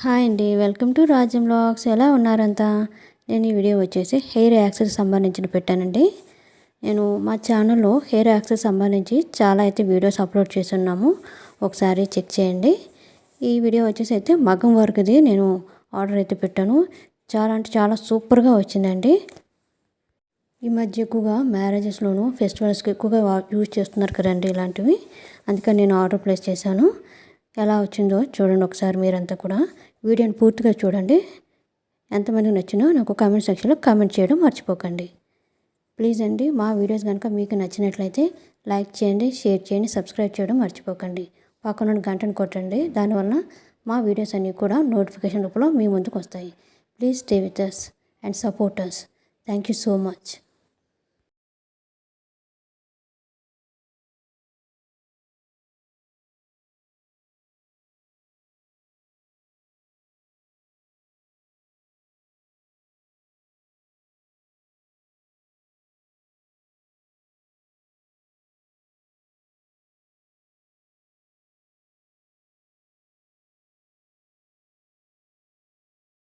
Hi అండి, welcome to రాజ్యం vlogs. ఎలా ఉన్నారంతా? నేను ఈ వీడియో వచ్చేసి హెయిర్ యాక్సెస్ సంబంధించి పెట్టానండి. నేను మా ఛానల్లో హెయిర్ యాక్సెస్ సంబంధించి చాలా అయితే వీడియోస్ అప్లోడ్ చేస్తున్నాము, ఒకసారి చెక్ చేయండి. ఈ వీడియో వచ్చేసి అయితే మగ్గం వర్క్ది నేను ఆర్డర్ అయితే పెట్టాను. చాలా అంటే చాలా సూపర్గా వచ్చిందండి. ఈ మధ్య ఎక్కువగా మ్యారేజెస్లోను ఫెస్టివల్స్కి ఎక్కువగా యూజ్ చేస్తున్నారు కదండి ఇలాంటివి. అందుకని నేను ఆర్డర్ ప్లేస్ చేశాను. ఎలా వచ్చిందో చూడండి ఒకసారి మీరంతా కూడా. వీడియోని పూర్తిగా చూడండి. ఎంతమందికి నచ్చినో నాకు కామెంట్ సెక్షన్లో కామెంట్ చేయడం మర్చిపోకండి. ప్లీజ్ అండి, మా వీడియోస్ కనుక మీకు నచ్చినట్లయితే లైక్ చేయండి, షేర్ చేయండి, సబ్స్క్రైబ్ చేయడం మర్చిపోకండి. పక్కన గంటను కొట్టండి. దానివల్ల మా వీడియోస్ అన్నీ కూడా నోటిఫికేషన్ రూపంలో మీ ముందుకు వస్తాయి. Please stay with us and support us. Thank you so much.